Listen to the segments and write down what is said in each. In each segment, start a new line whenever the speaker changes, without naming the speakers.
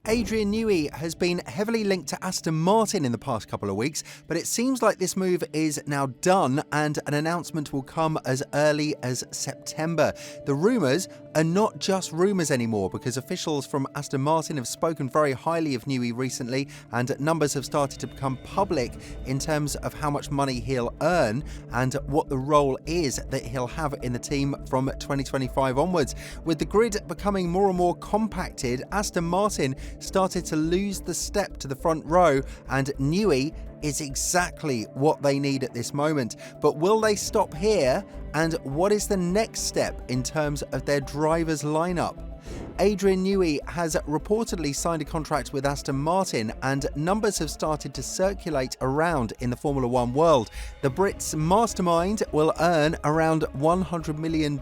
Adrian Newey has been heavily linked to Aston Martin in the past couple of weeks, but it seems like this move is now done and an announcement will come as early as September. The rumours are not just rumours anymore because officials from Aston Martin have spoken very highly of Newey recently and numbers have started to become public in terms of how much money he'll earn and what the role is that he'll have in the team from 2025 onwards. With the grid becoming more and more compacted, Aston Martin started to lose the step to the front row, and Newey is exactly what they need at this moment. But will they stop here? And what is the next step in terms of their drivers lineup? Adrian Newey has reportedly signed a contract with Aston Martin and numbers have started to circulate around in the Formula One world. The Brits mastermind will earn around $100 million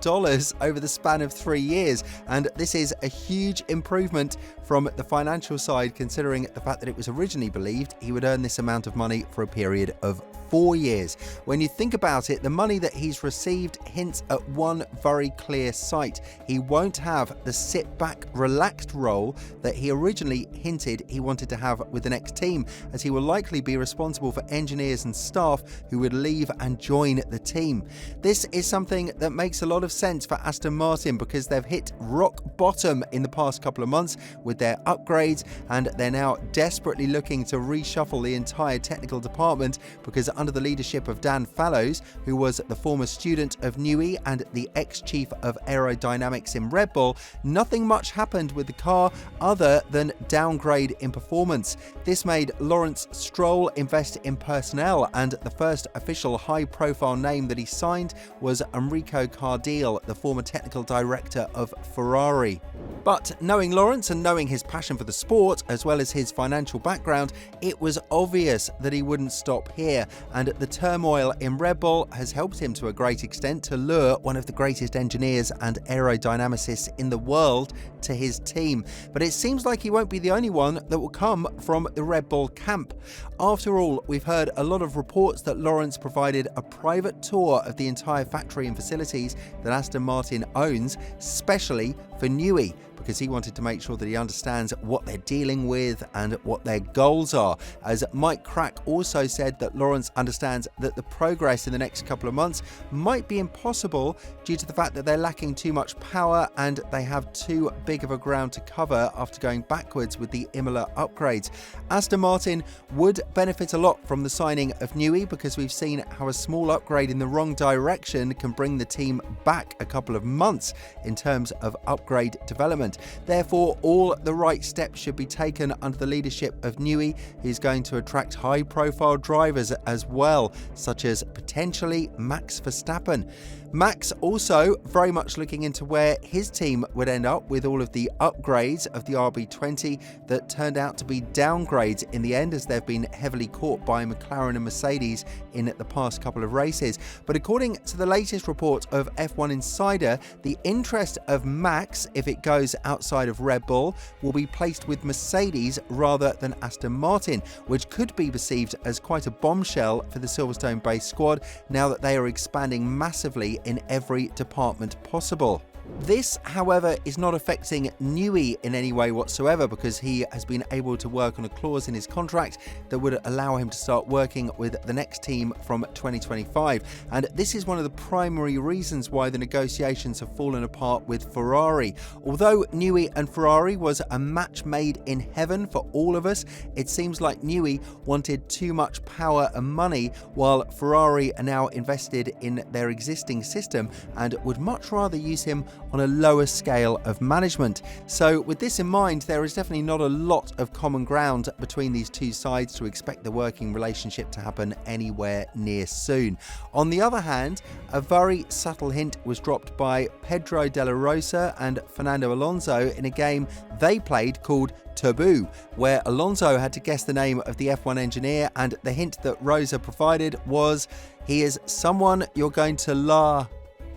over the span of 3 years, and this is a huge improvement from the financial side considering the fact that it was originally believed he would earn this amount of money for a period of 4 years. When you think about it, the money that he's received hints at one very clear sight. He won't have the sit-back, relaxed role that he originally hinted he wanted to have with the next team, as he will likely be responsible for engineers and staff who would leave and join the team. This is something that makes a lot of sense for Aston Martin because they've hit rock bottom in the past couple of months with their upgrades, and they're now desperately looking to reshuffle the entire technical department because under the leadership of Dan Fallows, who was the former student of Newey and the ex-chief of aerodynamics in Red Bull, nothing much happened with the car other than downgrade in performance. This made Lawrence Stroll invest in personnel, and the first official high-profile name that he signed was Enrico Cardile, the former technical director of Ferrari. But knowing Lawrence and knowing his passion for the sport, as well as his financial background, it was obvious that he wouldn't stop here, and the turmoil in Red Bull has helped him to a great extent to lure one of the greatest engineers and aerodynamicists in the world to his team. But it seems like he won't be the only one that will come from the Red Bull camp. After all, we've heard a lot of reports that Lawrence provided a private tour of the entire factory and facilities that Aston Martin owns, specially for Newey, because he wanted to make sure that he understands what they're dealing with and what their goals are. As Mike Crack also said that Lawrence understands that the progress in the next couple of months might be impossible due to the fact that they're lacking too much power and they have too big of a ground to cover after going backwards with the Imola upgrades. Aston Martin would benefit a lot from the signing of Newey because we've seen how a small upgrade in the wrong direction can bring the team back a couple of months in terms of upgrade development. Therefore, all the right steps should be taken under the leadership of Newey, who's going to attract high-profile drivers as well, such as potentially Max Verstappen. Max also very much looking into where his team would end up with all of the upgrades of the RB20 that turned out to be downgrades in the end, as they've been heavily caught by McLaren and Mercedes in the past couple of races. But according to the latest report of F1 Insider, the interest of Max, if it goes outside of Red Bull, will be placed with Mercedes rather than Aston Martin, which could be perceived as quite a bombshell for the Silverstone-based squad now that they are expanding massively in every department possible. This, however, is not affecting Newey in any way whatsoever because he has been able to work on a clause in his contract that would allow him to start working with the next team from 2025. And this is one of the primary reasons why the negotiations have fallen apart with Ferrari. Although Newey and Ferrari was a match made in heaven for all of us, it seems like Newey wanted too much power and money while Ferrari are now invested in their existing system and would much rather use him on a lower scale of management. So with this in mind, there is definitely not a lot of common ground between these two sides to expect the working relationship to happen anywhere near soon. On the other hand, a very subtle hint was dropped by Pedro de la Rosa and Fernando Alonso in a game they played called Taboo, where Alonso had to guess the name of the F1 engineer, and the hint that Rosa provided was, he is someone you're going to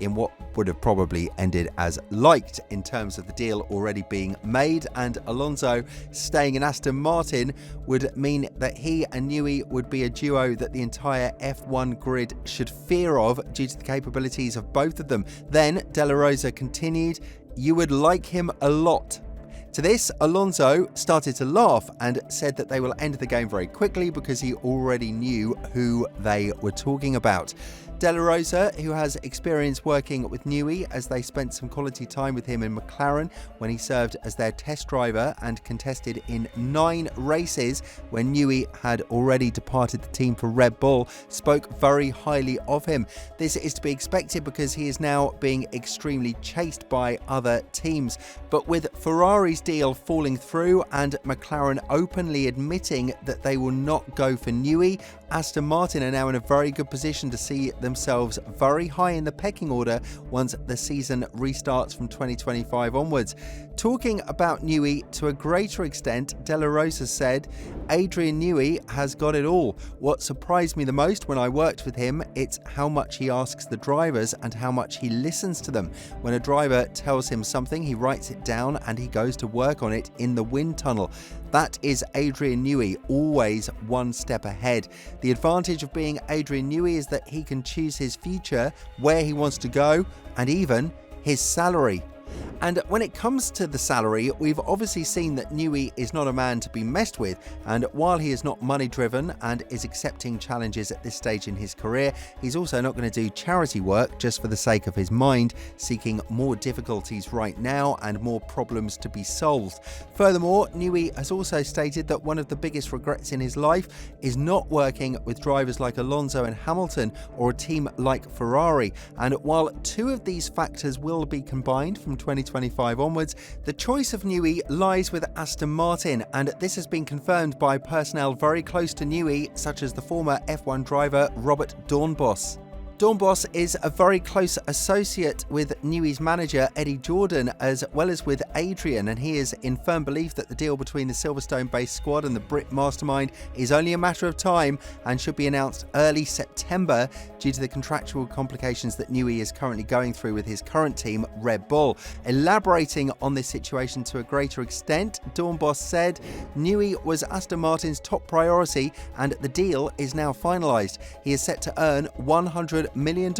in what would have probably ended as liked in terms of the deal already being made, and Alonso staying in Aston Martin would mean that he and Newey would be a duo that the entire F1 grid should fear of due to the capabilities of both of them. Then De La Rosa continued, "You would like him a lot." To this, Alonso started to laugh and said that they will end the game very quickly because he already knew who they were talking about. De La Rosa, who has experience working with Newey as they spent some quality time with him in McLaren when he served as their test driver and contested in 9 races when Newey had already departed the team for Red Bull, spoke very highly of him. This is to be expected because he is now being extremely chased by other teams. But with Ferrari's deal falling through and McLaren openly admitting that they will not go for Newey, Aston Martin are now in a very good position to see themselves very high in the pecking order once the season restarts from 2025 onwards. Talking about Newey to a greater extent, De La Rosa said, "Adrian Newey has got it all. What surprised me the most when I worked with him, it's how much he asks the drivers and how much he listens to them. When a driver tells him something, he writes it down and he goes to work on it in the wind tunnel. That is Adrian Newey, always one step ahead. The advantage of being Adrian Newey is that he can choose his future, where he wants to go, and even his salary." And when it comes to the salary, we've obviously seen that Newey is not a man to be messed with, and while he is not money driven and is accepting challenges at this stage in his career, he's also not going to do charity work just for the sake of his mind, seeking more difficulties right now and more problems to be solved. Furthermore, Newey has also stated that one of the biggest regrets in his life is not working with drivers like Alonso and Hamilton or a team like Ferrari. And while 2 of these factors will be combined from 2025 onwards, the choice of Newey lies with Aston Martin, and this has been confirmed by personnel very close to Newey, such as the former F1 driver Robert Dornbos. Dornbos is a very close associate with Newey's manager Eddie Jordan as well as with Adrian, and he is in firm belief that the deal between the Silverstone-based squad and the Brit mastermind is only a matter of time and should be announced early September due to the contractual complications that Newey is currently going through with his current team, Red Bull. Elaborating on this situation to a greater extent, Dornbos said, "Newey was Aston Martin's top priority and the deal is now finalised. He is set to earn $100 million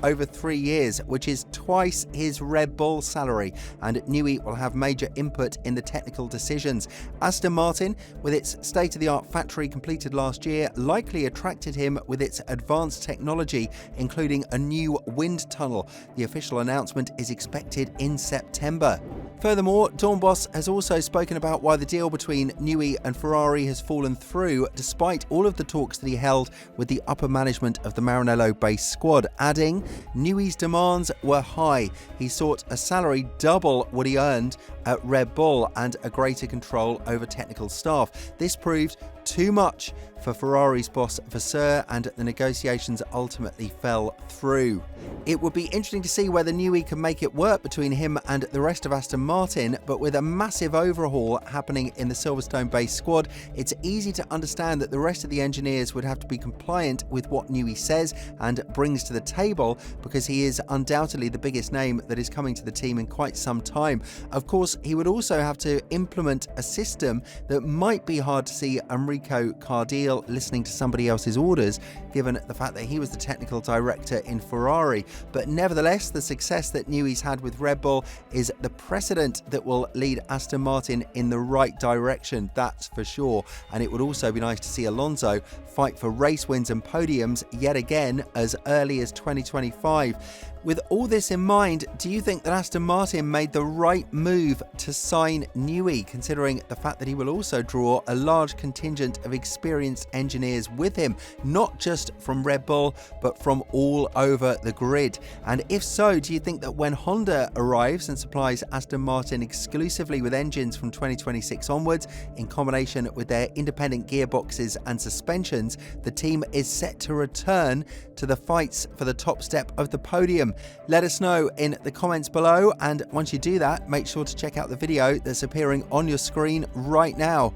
over 3 years, which is twice his Red Bull salary, and Newey will have major input in the technical decisions. Aston Martin, with its state-of-the-art factory completed last year, likely attracted him with its advanced technology, including a new wind tunnel. The official announcement is expected in September." Furthermore, Dornbos has also spoken about why the deal between Newey and Ferrari has fallen through, despite all of the talks that he held with the upper management of the Maranello-based squad, adding, "Newey's demands were high. He sought a salary double what he earned at Red Bull and a greater control over technical staff. This proved too much for Ferrari's boss Vasseur, and the negotiations ultimately fell through." It would be interesting to see whether Newey can make it work between him and the rest of Aston Martin, but with a massive overhaul happening in the Silverstone-based squad, it's easy to understand that the rest of the engineers would have to be compliant with what Newey says and brings to the table, because he is undoubtedly the biggest name that is coming to the team in quite some time. Of course, he would also have to implement a system that might be hard to see Enrico Cardiel listening to somebody else's orders, given the fact that he was the technical director in Ferrari. But nevertheless, the success that Newey's had with Red Bull is the precedent that will lead Aston Martin in the right direction, that's for sure. And it would also be nice to see Alonso fight for race wins and podiums yet again as early as 2025. With all this in mind, do you think that Aston Martin made the right move to sign Newey, considering the fact that he will also draw a large contingent of experienced engineers with him, not just from Red Bull, but from all over the grid? And if so, do you think that when Honda arrives and supplies Aston Martin exclusively with engines from 2026 onwards, in combination with their independent gearboxes and suspensions, the team is set to return to the fights for the top step of the podium? Let us know in the comments below, and once you do that, make sure to check out the video that's appearing on your screen right now.